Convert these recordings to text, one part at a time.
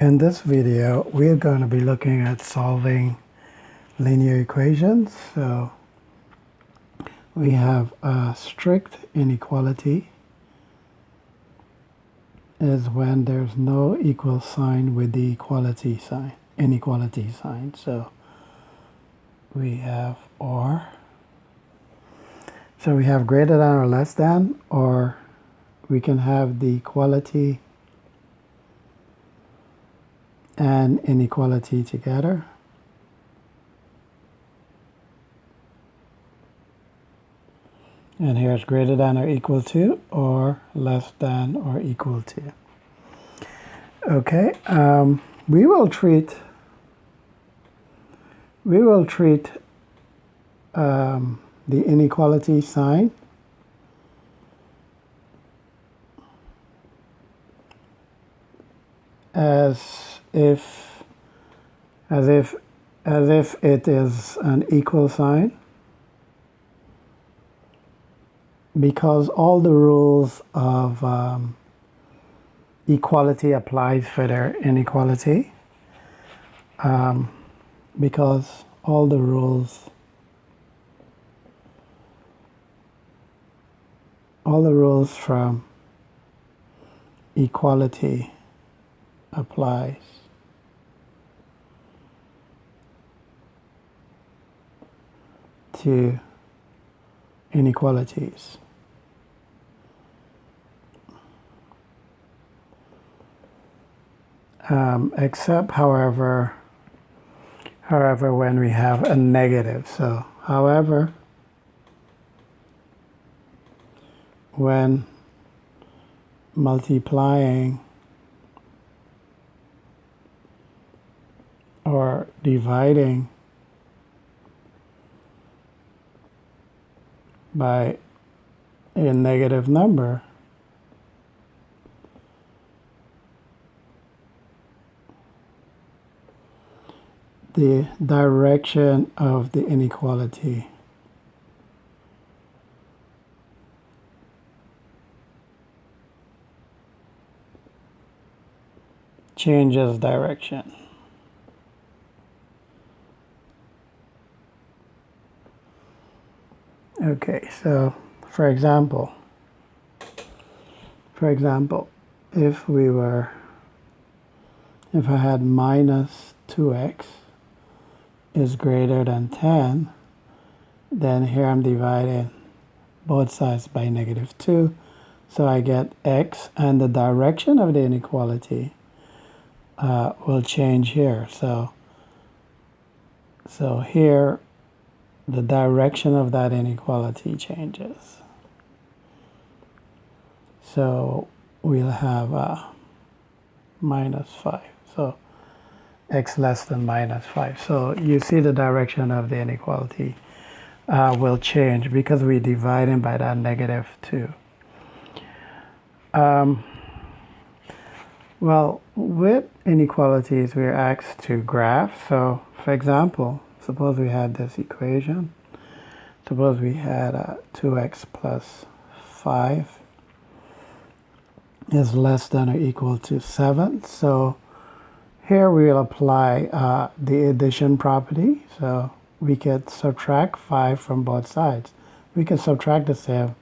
In this video, we're going to be looking at solving linear equations. So we have a strict inequality is when there's no equal sign with the inequality sign. So we have or. So we have greater than or less than, or we can have the equality and inequality together. And here's greater than or equal to, or less than or equal to. Okay, we will treat the inequality sign as if it is an equal sign, because all the rules of equality applies for their inequality, because all the rules from equality applies to inequalities. Except, however, when we have a negative. So, however, when multiplying or dividing by a negative number, the direction of the inequality changes direction. Okay, so for example, if I had minus 2x is greater than 10, then here I'm dividing both sides by negative 2, so I get x, and the direction of the inequality will change here. So here the direction of that inequality changes. So we'll have minus 5. So x less than minus 5. So you see the direction of the inequality will change because we're dividing by that negative 2. Well, with inequalities, we're asked to graph. So, for example, suppose we had this equation. Suppose we had 2x plus 5 is less than or equal to 7. So here we will apply the addition property. So we could subtract 5 from both sides. We can subtract the same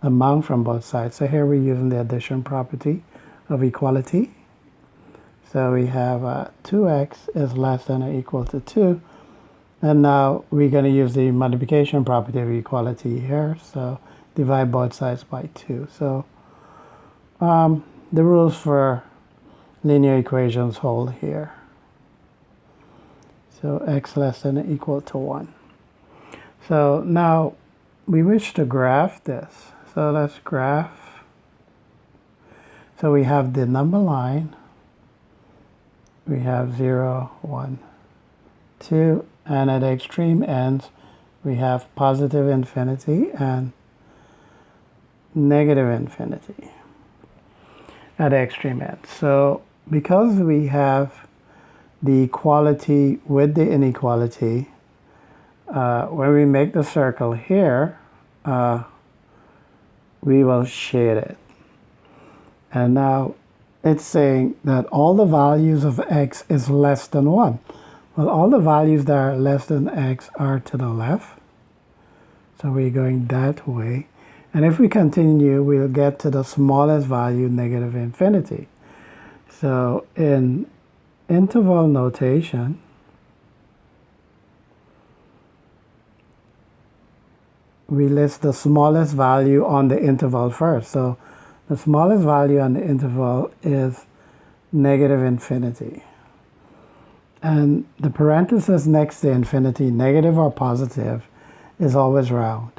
amount from both sides. So here we're using the addition property of equality. So we have 2x is less than or equal to 2. And now we're going to use the multiplication property of equality here. So divide both sides by 2. So the rules for linear equations hold here. So x less than or equal to 1. So now we wish to graph this. So let's graph. So we have the number line. We have 0, 1, 2, and at the extreme ends we have positive infinity and negative infinity at the extreme end. So because we have the equality with the inequality, when we make the circle here, we will shade it. And now it's saying that all the values of x is less than 1. Well, all the values that are less than x are to the left. So we're going that way. And if we continue, we'll get to the smallest value, negative infinity. So in interval notation, we list the smallest value on the interval first. So the smallest value on the interval is negative infinity. And the parenthesis next to infinity, negative or positive, is always round.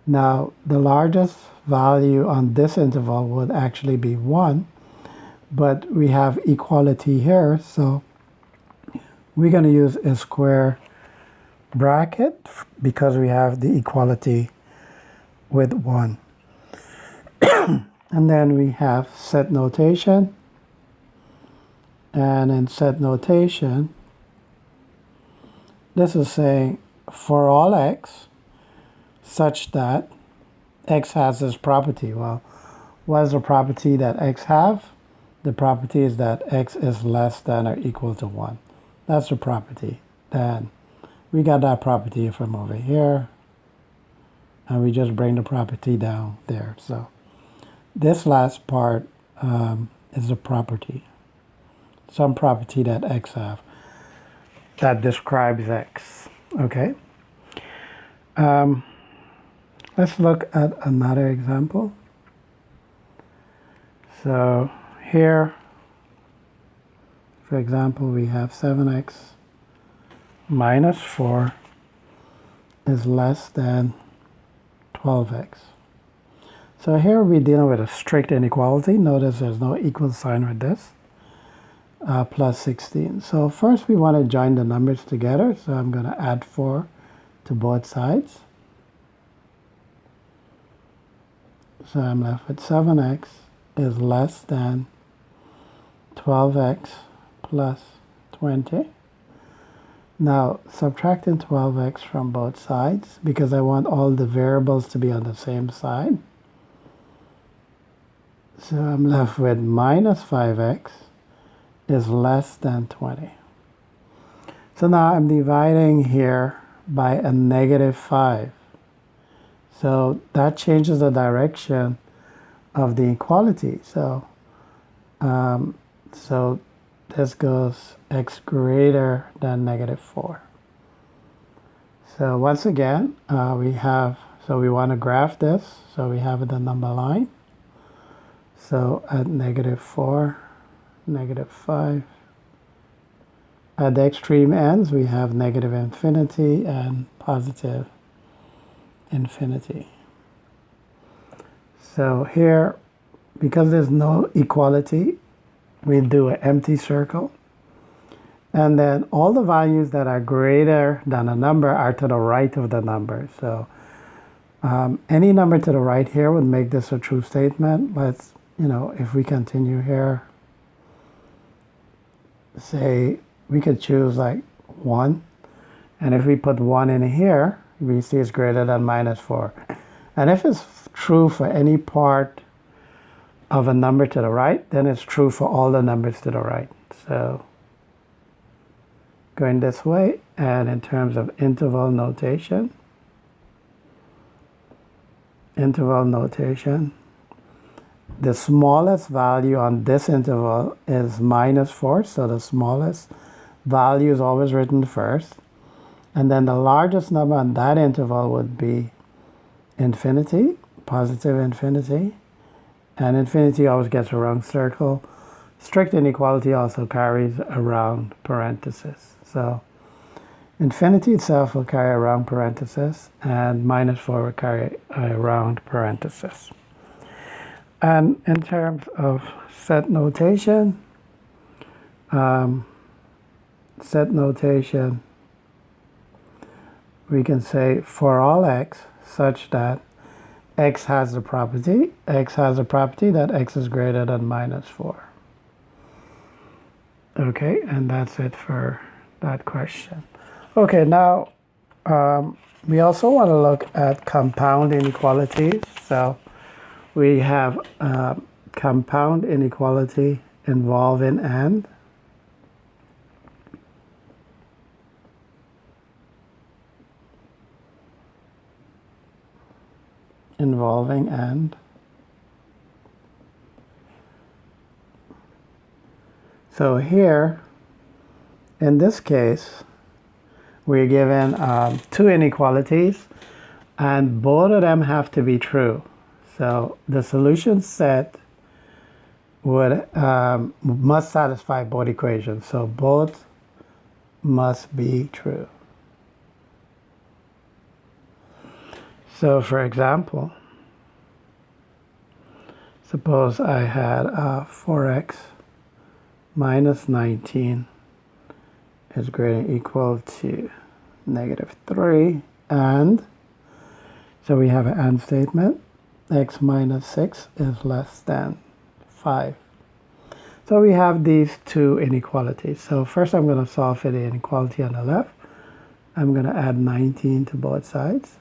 Now, the largest value on this interval would actually be 1, but we have equality here, so we're going to use a square bracket because we have the equality with 1. And then we have set notation. And in set notation, this is saying for all x such that x has this property. Well, what is the property that x have? The property is that x is less than or equal to 1. That's the property. Then we got that property from over here, and we just bring the property down there. So this last part is the property, some property that x have that describes x. Okay. Let's look at another example. So here, for example, we have 7x minus 4 is less than 12x. So here we're dealing with a strict inequality. Notice there's no equal sign with this. Plus 16. So first we want to join the numbers together. So I'm going to add 4 to both sides. So I'm left with 7x is less than 12x plus 20. Now, subtracting 12x from both sides, because I want all the variables to be on the same side. So I'm left with minus 5x is less than 20. So now I'm dividing here by a negative 5. So that changes the direction of the equality. So this goes x greater than negative 4. So once again, we want to graph this. So we have the number line. So at negative 4, negative 5. At the extreme ends, we have negative infinity and positive infinity. So here, because there's no equality, we do an empty circle. And then all the values that are greater than a number are to the right of the number. So any number to the right here would make this a true statement. Let's, if we continue here, say we could choose like 1. And if we put 1 in here, we see it's greater than minus 4. And if it's true for any part of a number to the right, then it's true for all the numbers to the right. So going this way, and in terms of interval notation, the smallest value on this interval is minus 4. So the smallest value is always written first. And then the largest number on that interval would be infinity, positive infinity. And infinity always gets a round circle. Strict inequality also carries a round parenthesis. So infinity itself will carry a round parenthesis, and minus 4 will carry a round parenthesis. And in terms of set notation, we can say for all x such that x has the property that x is greater than minus 4. Okay, and that's it for that question. Okay, now we also want to look at compound inequalities. So we have compound inequality involving and. Involving and. So here, in this case, we're given two inequalities, and both of them have to be true. So the solution set would must satisfy both equations. So both must be true. So for example, suppose I had 4x minus 19 is greater than or equal to -3, and so we have an and statement. X minus 6 is less than 5. So we have these two inequalities. So first I'm going to solve for the inequality on the left. I'm going to add 19 to both sides.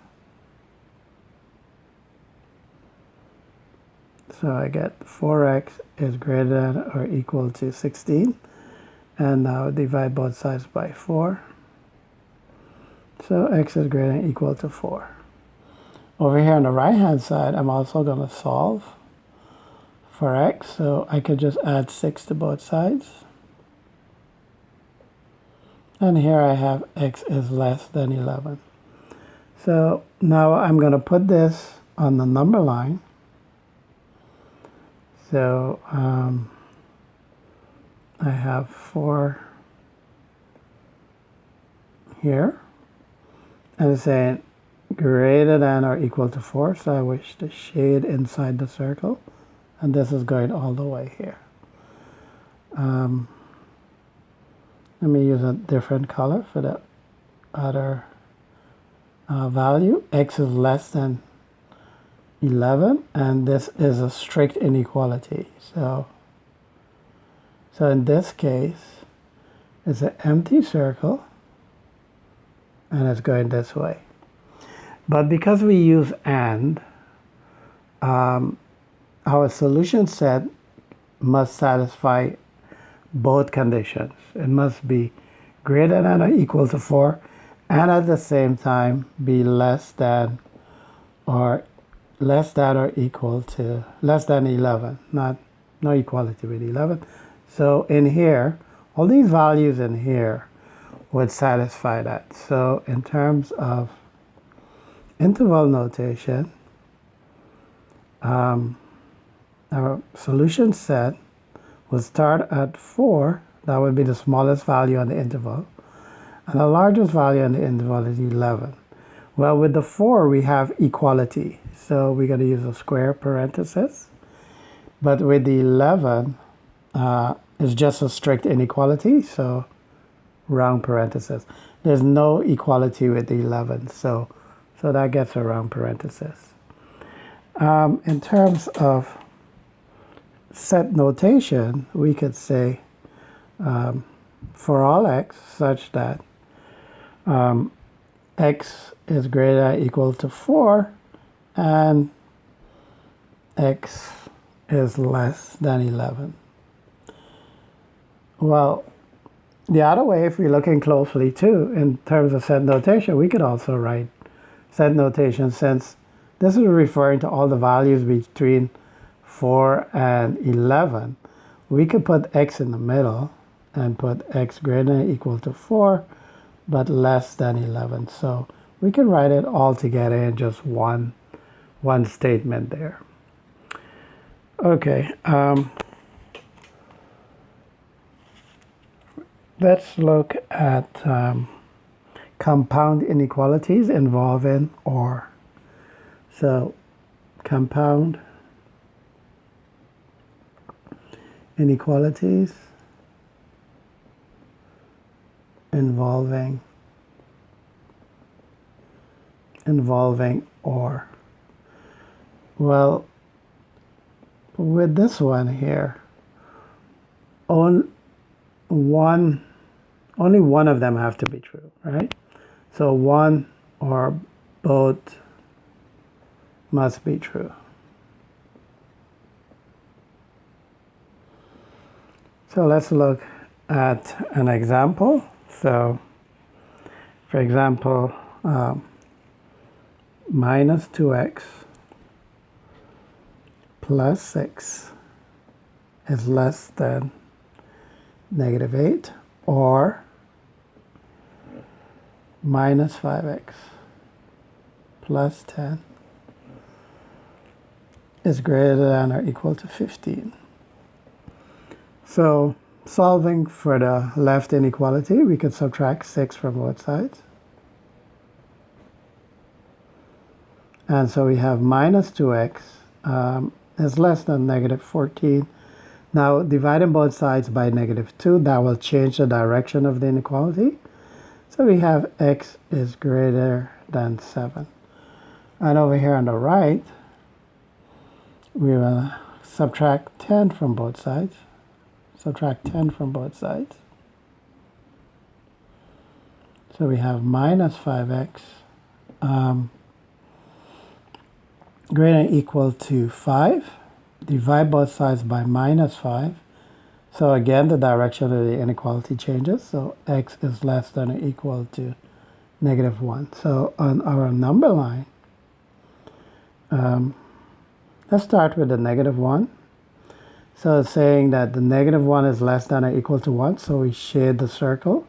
So I get 4x is greater than or equal to 16. And now divide both sides by 4. So x is greater than or equal to 4. Over here on the right hand side, I'm also going to solve for x. So I could just add 6 to both sides. And here I have x is less than 11. So now I'm going to put this on the number line. So I have 4 here, and it's saying greater than or equal to 4, so I wish to shade inside the circle, and this is going all the way here. Let me use a different color for the other value. X is less than 11, and this is a strict inequality. So in this case, it's an empty circle, and it's going this way. But because we use and, our solution set must satisfy both conditions. It must be greater than or equal to 4, and at the same time be less than or equal to less than 11, no equality with 11. So in here, all these values in here would satisfy that. So in terms of interval notation, our solution set will start at 4. That would be the smallest value on the interval. And the largest value on the interval is 11. Well, with the 4, we have equality. So we're going to use a square parenthesis. But with the 11, it's just a strict inequality. So round parenthesis. There's no equality with the 11. So that gets a round parenthesis. In terms of set notation, we could say for all x such that x is greater than or equal to 4 and x is less than 11. Well, the other way, if we're looking closely too, in terms of set notation, we could also write set notation, since this is referring to all the values between 4 and 11. We could put x in the middle and put x greater than or equal to 4, but less than 11. So we can write it all together in just one statement there. Okay, let's look at compound inequalities involving or. So compound inequalities involving or. Well, with this one here, only one of them have to be true, right? So one or both must be true. So let's look at an example. So for example, minus 2x plus 6 is less than negative 8, or minus 5x plus 10 is greater than or equal to 15. So solving for the left inequality, we could subtract 6 from both sides. And so we have minus 2x is less than negative 14. Now, dividing both sides by negative 2, that will change the direction of the inequality. So we have x is greater than 7. And over here on the right, we will subtract 10 from both sides. Subtract 10 from both sides. So we have minus 5x greater than or equal to 5. Divide both sides by minus 5. So again, the direction of the inequality changes. So x is less than or equal to negative 1. So on our number line, let's start with the negative 1. So it's saying that the negative 1 is less than or equal to 1. So we shade the circle.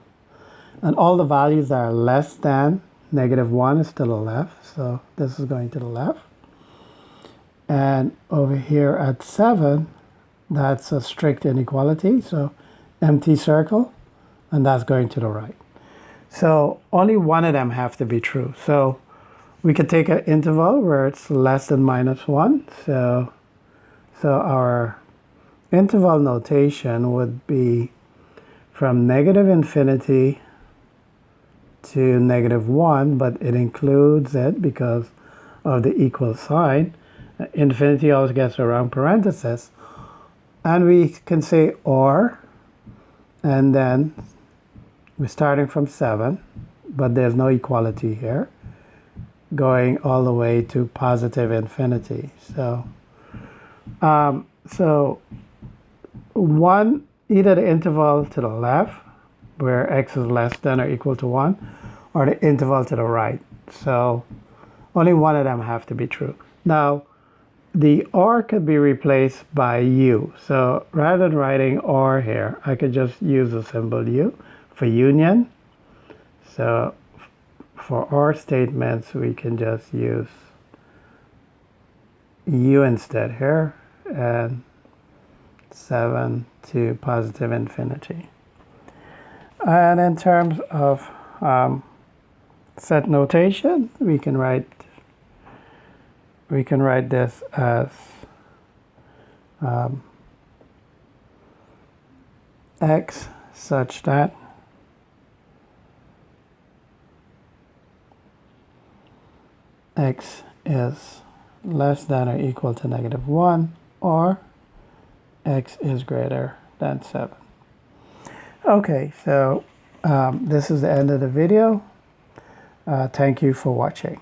And all the values that are less than negative 1 is to the left. So this is going to the left. And over here at 7, that's a strict inequality. So empty circle, and that's going to the right. So only one of them have to be true. So we could take an interval where it's less than minus 1. So our interval notation would be from negative infinity to negative 1, but it includes it because of the equal sign. Infinity always gets around parentheses. And we can say or, and then we're starting from 7, but there's no equality here, going all the way to positive infinity. So one, either the interval to the left, where x is less than or equal to 1, or the interval to the right. So only one of them have to be true. Now, the or could be replaced by u. So rather than writing or here, I could just use the symbol u for union. So for or statements, we can just use u instead here, and 7 to positive infinity. And in terms of set notation, we can write this as x such that x is less than or equal to negative 1, or x is greater than 7. Okay, so this is the end of the video. Thank you for watching.